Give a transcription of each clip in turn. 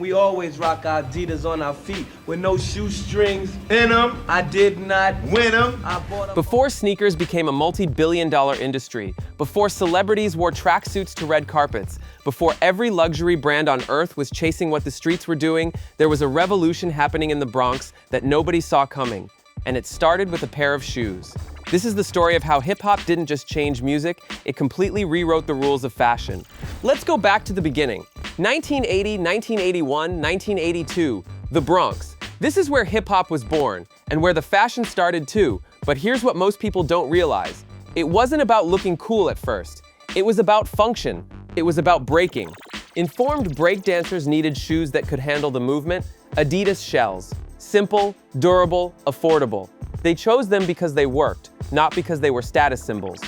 We always rock our Adidas on our feet with no shoestrings In them. I did not Win them. I bought 'em. Before sneakers became a multi-billion-dollar industry, before celebrities wore tracksuits to red carpets, before every luxury brand on earth was chasing what the streets were doing, there was a revolution happening in the Bronx that nobody saw coming. And it started with a pair of shoes. This is the story of how hip-hop didn't just change music, it completely rewrote the rules of fashion. Let's go back to the beginning. 1980, 1981, 1982, the Bronx. This is where hip-hop was born, and where the fashion started too. But here's what most people don't realize. It wasn't about looking cool at first. It was about function. It was about breaking. Informed breakdancers needed shoes that could handle the movement. Adidas shells. Simple, durable, affordable. They chose them because they worked, not because they were status symbols.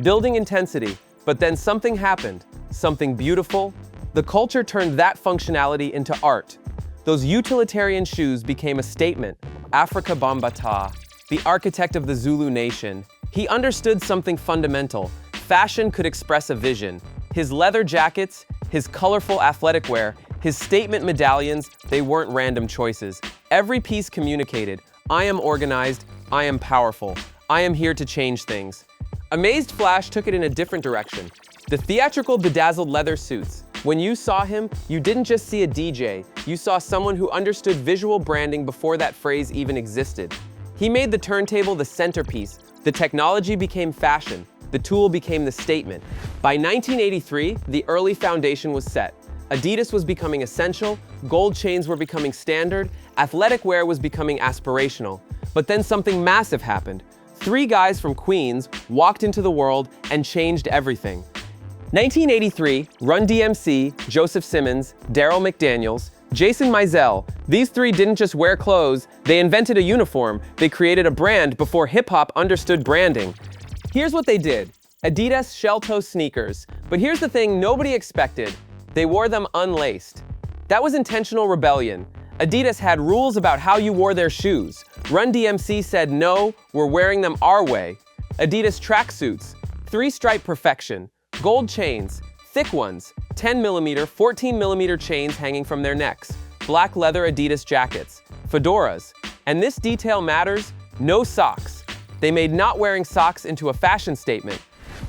Building intensity, but then something happened, something beautiful. The culture turned that functionality into art. Those utilitarian shoes became a statement. Africa Bambaataa, the architect of the Zulu nation, he understood something fundamental. Fashion could express a vision. His leather jackets, his colorful athletic wear, his statement medallions, they weren't random choices. Every piece communicated, I am organized, I am powerful, I am here to change things. Amazed Flash took it in a different direction. The theatrical bedazzled leather suits. When you saw him, you didn't just see a DJ, you saw someone who understood visual branding before that phrase even existed. He made the turntable the centerpiece. The technology became fashion. The tool became the statement. By 1983, the early foundation was set. Adidas was becoming essential, gold chains were becoming standard, athletic wear was becoming aspirational. But then something massive happened. 3 guys from Queens walked into the world and changed everything. 1983, Run-DMC, Joseph Simmons, Daryl McDaniels, Jason Mizell. These 3 didn't just wear clothes, they invented a uniform, they created a brand before hip-hop understood branding. Here's what they did. Adidas shell-toe sneakers. But here's the thing nobody expected. They wore them unlaced. That was intentional rebellion. Adidas had rules about how you wore their shoes. Run-DMC said, no, we're wearing them our way. Adidas tracksuits, 3-stripe perfection, gold chains, thick ones, 10mm, 14mm chains hanging from their necks, black leather Adidas jackets, fedoras. And this detail matters, no socks. They made not wearing socks into a fashion statement.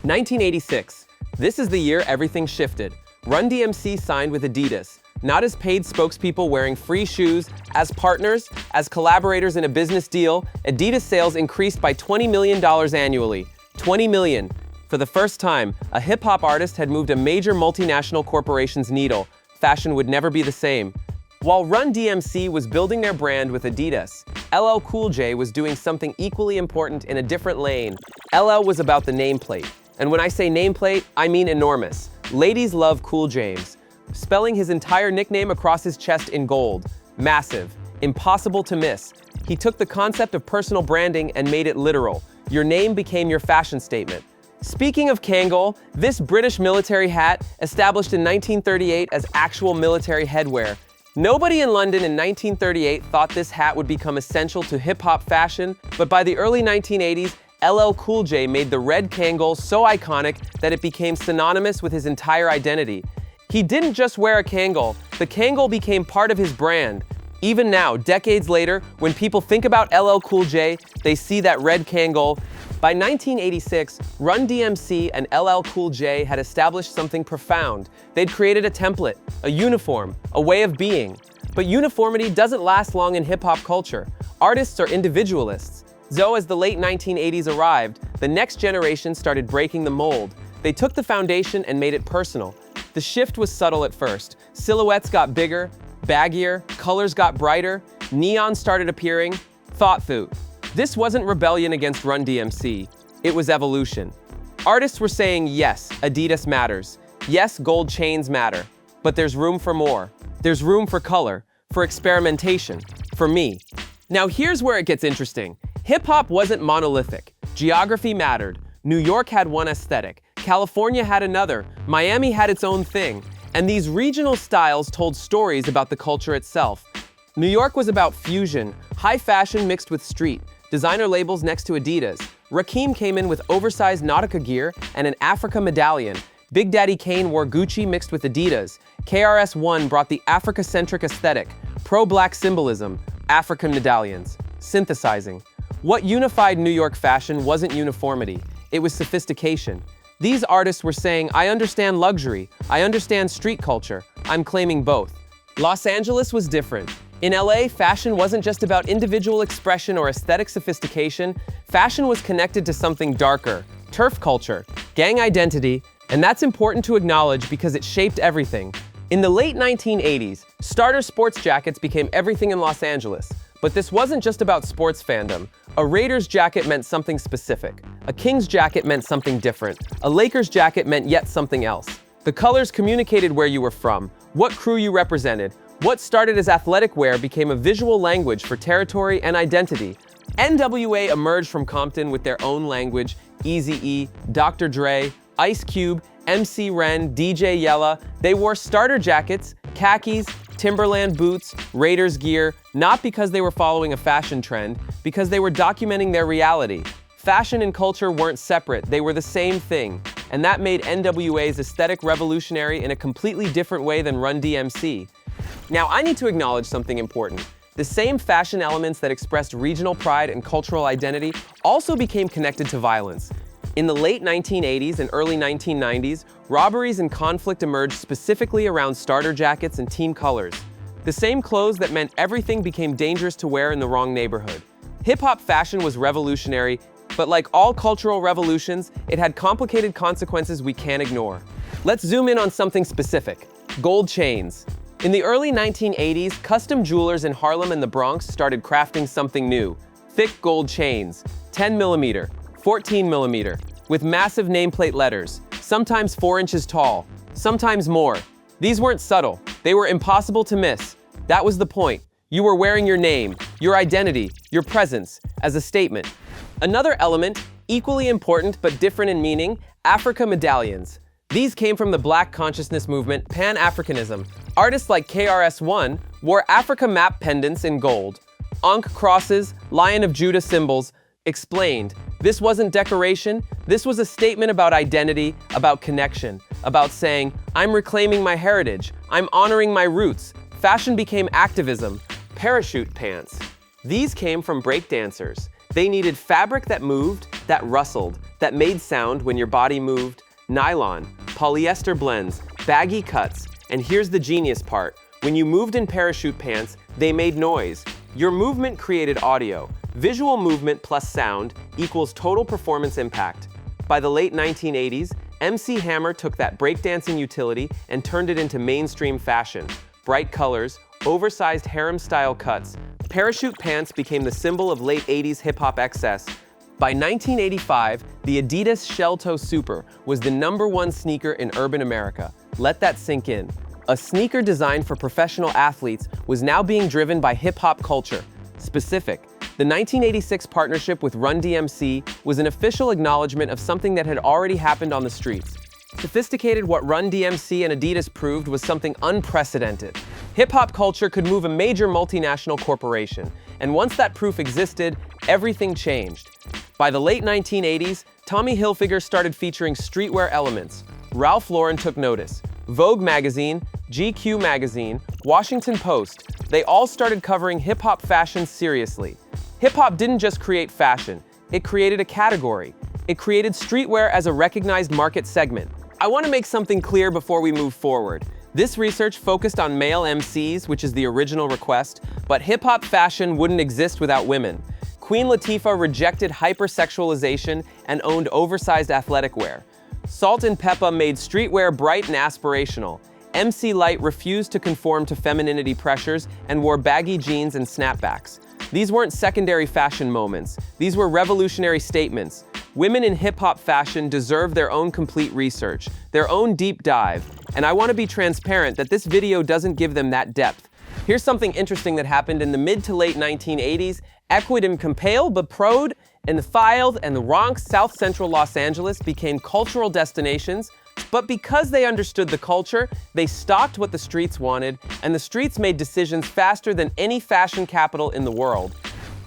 1986, this is the year everything shifted. Run-DMC signed with Adidas, not as paid spokespeople wearing free shoes, as partners, as collaborators in a business deal. Adidas sales increased by $20 million annually. $20 million. For the first time, a hip-hop artist had moved a major multinational corporation's needle. Fashion would never be the same. While Run-DMC was building their brand with Adidas, LL Cool J was doing something equally important in a different lane. LL was about the nameplate. And when I say nameplate, I mean enormous. Ladies love Cool James, spelling his entire nickname across his chest in gold. Massive, impossible to miss. He took the concept of personal branding and made it literal. Your name became your fashion statement. Speaking of Kangol, this British military hat, established in 1938 as actual military headwear. Nobody in London in 1938 thought this hat would become essential to hip-hop fashion, but by the early 1980s, LL Cool J made the red Kangol so iconic that it became synonymous with his entire identity. He didn't just wear a Kangol, the Kangol became part of his brand. Even now, decades later, when people think about LL Cool J, they see that red Kangol. By 1986, Run-DMC and LL Cool J had established something profound. They'd created a template, a uniform, a way of being. But uniformity doesn't last long in hip-hop culture. Artists are individualists. So as the late 1980s arrived, the next generation started breaking the mold. They took the foundation and made it personal. The shift was subtle at first. Silhouettes got bigger, baggier, colors got brighter, neon started appearing. Thought through. This wasn't rebellion against Run-DMC. It was evolution. Artists were saying, yes, Adidas matters. Yes, gold chains matter. But there's room for more. There's room for color, for experimentation, for me. Now here's where it gets interesting. Hip-hop wasn't monolithic. Geography mattered. New York had one aesthetic. California had another. Miami had its own thing. And these regional styles told stories about the culture itself. New York was about fusion, high fashion mixed with street, designer labels next to Adidas. Rakim came in with oversized Nautica gear and an Africa medallion. Big Daddy Kane wore Gucci mixed with Adidas. KRS-One brought the Africa-centric aesthetic, pro-black symbolism, African medallions, synthesizing. What unified New York fashion wasn't uniformity, it was sophistication. These artists were saying, I understand luxury, I understand street culture, I'm claiming both. Los Angeles was different. In LA, fashion wasn't just about individual expression or aesthetic sophistication, fashion was connected to something darker, turf culture, gang identity, and that's important to acknowledge because it shaped everything. In the late 1980s, starter sports jackets became everything in Los Angeles. But this wasn't just about sports fandom. A Raiders jacket meant something specific. A Kings jacket meant something different. A Lakers jacket meant yet something else. The colors communicated where you were from, what crew you represented. What started as athletic wear became a visual language for territory and identity. N.W.A. emerged from Compton with their own language. Eazy-E, Dr. Dre, Ice Cube, MC Ren, DJ Yella. They wore starter jackets, khakis, Timberland boots, Raiders gear, not because they were following a fashion trend, because they were documenting their reality. Fashion and culture weren't separate, they were the same thing. And that made N.W.A.'s aesthetic revolutionary in a completely different way than Run-DMC. Now, I need to acknowledge something important. The same fashion elements that expressed regional pride and cultural identity also became connected to violence. In the late 1980s and early 1990s, robberies and conflict emerged specifically around starter jackets and team colors. The same clothes that meant everything became dangerous to wear in the wrong neighborhood. Hip-hop fashion was revolutionary, but like all cultural revolutions, it had complicated consequences we can't ignore. Let's zoom in on something specific: gold chains. In the early 1980s, custom jewelers in Harlem and the Bronx started crafting something new: thick gold chains, 10mm, 14mm, with massive nameplate letters, sometimes 4 inches tall, sometimes more. These weren't subtle, they were impossible to miss. That was the point. You were wearing your name, your identity, your presence, as a statement. Another element, equally important but different in meaning, Africa medallions. These came from the Black consciousness movement, Pan-Africanism. Artists like KRS-One wore Africa map pendants in gold. Ankh crosses, Lion of Judah symbols. Explained. This wasn't decoration, this was a statement about identity, about connection, about saying, I'm reclaiming my heritage, I'm honoring my roots. Fashion became activism. Parachute pants. These came from breakdancers. They needed fabric that moved, that rustled, that made sound when your body moved. Nylon, polyester blends, baggy cuts, and here's the genius part. When you moved in parachute pants, they made noise. Your movement created audio. Visual movement plus sound equals total performance impact. By the late 1980s, MC Hammer took that breakdancing utility and turned it into mainstream fashion. Bright colors, oversized harem-style cuts, parachute pants became the symbol of late 80s hip-hop excess. By 1985, the Adidas Shell Toe Super was the #1 sneaker in urban America. Let that sink in. A sneaker designed for professional athletes was now being driven by hip-hop culture. Specific. The 1986 partnership with Run-DMC was an official acknowledgement of something that had already happened on the streets. Sophisticated, what Run-DMC and Adidas proved was something unprecedented. Hip-hop culture could move a major multinational corporation, and once that proof existed, everything changed. By the late 1980s, Tommy Hilfiger started featuring streetwear elements. Ralph Lauren took notice. Vogue magazine, GQ magazine, Washington Post, they all started covering hip-hop fashion seriously. Hip-hop didn't just create fashion, it created a category. It created streetwear as a recognized market segment. I want to make something clear before we move forward. This research focused on male MCs, which is the original request, but hip-hop fashion wouldn't exist without women. Queen Latifah rejected hypersexualization and owned oversized athletic wear. Salt and Peppa made streetwear bright and aspirational. MC Lyte refused to conform to femininity pressures and wore baggy jeans and snapbacks. These weren't secondary fashion moments. These were revolutionary statements. Women in hip-hop fashion deserve their own complete research, their own deep dive, and I want to be transparent that this video doesn't give them that depth. Here's something interesting that happened in the mid to late 1980s. Equid and Compale, Beprode, and the Filed and the Bronx, South Central Los Angeles became cultural destinations, but because they understood the culture, they stocked what the streets wanted, and the streets made decisions faster than any fashion capital in the world.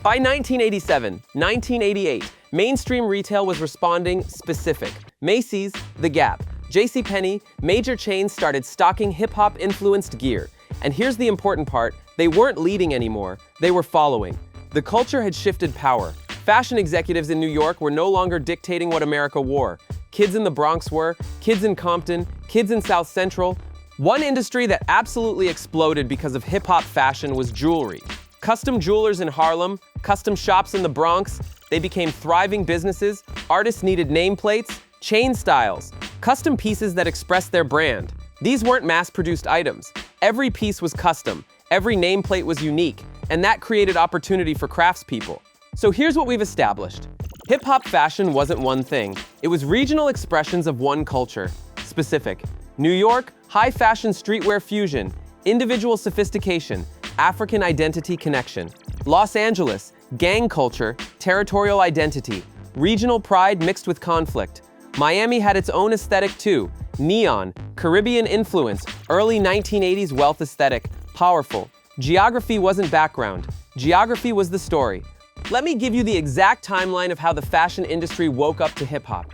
By 1987, 1988, mainstream retail was responding specific. Macy's, The Gap, JCPenney, major chains started stocking hip-hop influenced gear. And here's the important part, they weren't leading anymore, they were following. The culture had shifted power. Fashion executives in New York were no longer dictating what America wore. Kids in the Bronx were, kids in Compton, kids in South Central. One industry that absolutely exploded because of hip-hop fashion was jewelry. Custom jewelers in Harlem, custom shops in the Bronx, they became thriving businesses. Artists needed nameplates, chain styles, custom pieces that expressed their brand. These weren't mass-produced items. Every piece was custom, every nameplate was unique, and that created opportunity for craftspeople. So here's what we've established. Hip-hop fashion wasn't one thing. It was regional expressions of one culture. Specific. New York, high-fashion streetwear fusion, individual sophistication, African identity connection. Los Angeles, gang culture, territorial identity, regional pride mixed with conflict. Miami had its own aesthetic too. Neon, Caribbean influence, early 1980s wealth aesthetic, powerful. Geography wasn't background. Geography was the story. Let me give you the exact timeline of how the fashion industry woke up to hip-hop.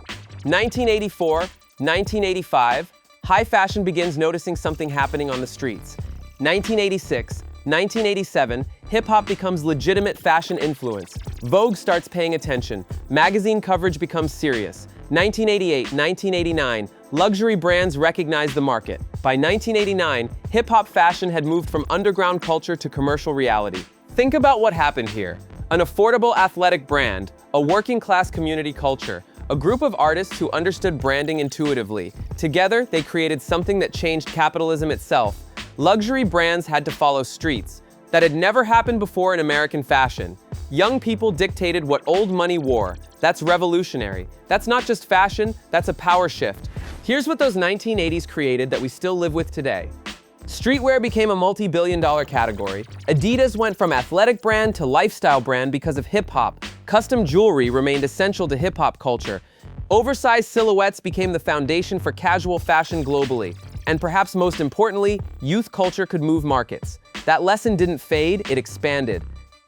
1984, 1985, high fashion begins noticing something happening on the streets. 1986, 1987, hip-hop becomes legitimate fashion influence. Vogue starts paying attention. Magazine coverage becomes serious. 1988, 1989, luxury brands recognize the market. By 1989, hip-hop fashion had moved from underground culture to commercial reality. Think about what happened here. An affordable athletic brand, a working-class community culture, a group of artists who understood branding intuitively. Together, they created something that changed capitalism itself. Luxury brands had to follow streets. That had never happened before in American fashion. Young people dictated what old money wore. That's revolutionary. That's not just fashion, that's a power shift. Here's what those 1980s created that we still live with today. Streetwear became a multi-billion-dollar category. Adidas went from athletic brand to lifestyle brand because of hip-hop. Custom jewelry remained essential to hip-hop culture. Oversized silhouettes became the foundation for casual fashion globally. And perhaps most importantly, youth culture could move markets. That lesson didn't fade, it expanded.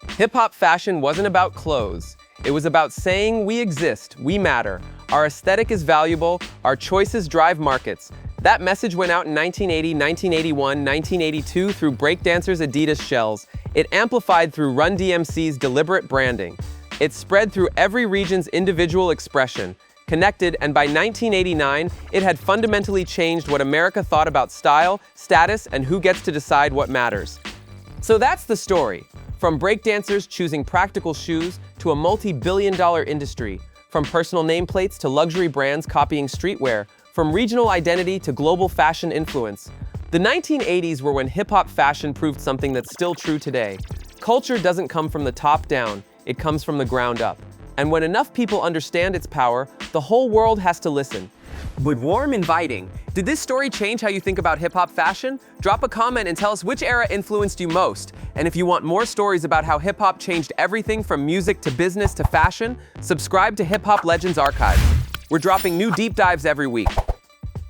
Hip-hop fashion wasn't about clothes. It was about saying we exist, we matter. Our aesthetic is valuable, our choices drive markets. That message went out in 1980, 1981, 1982 through breakdancers' Adidas shells. It amplified through Run-DMC's deliberate branding. It spread through every region's individual expression. Connected, and by 1989, it had fundamentally changed what America thought about style, status, and who gets to decide what matters. So that's the story. From breakdancers choosing practical shoes to a multi-billion-dollar industry, from personal nameplates to luxury brands copying streetwear, from regional identity to global fashion influence. The 1980s were when hip-hop fashion proved something that's still true today. Culture doesn't come from the top down, it comes from the ground up. And when enough people understand its power, the whole world has to listen. But warm inviting. Did this story change how you think about hip-hop fashion? Drop a comment and tell us which era influenced you most. And if you want more stories about how hip-hop changed everything from music to business to fashion, subscribe to Hip Hop Legends Archives. We're dropping new deep dives every week.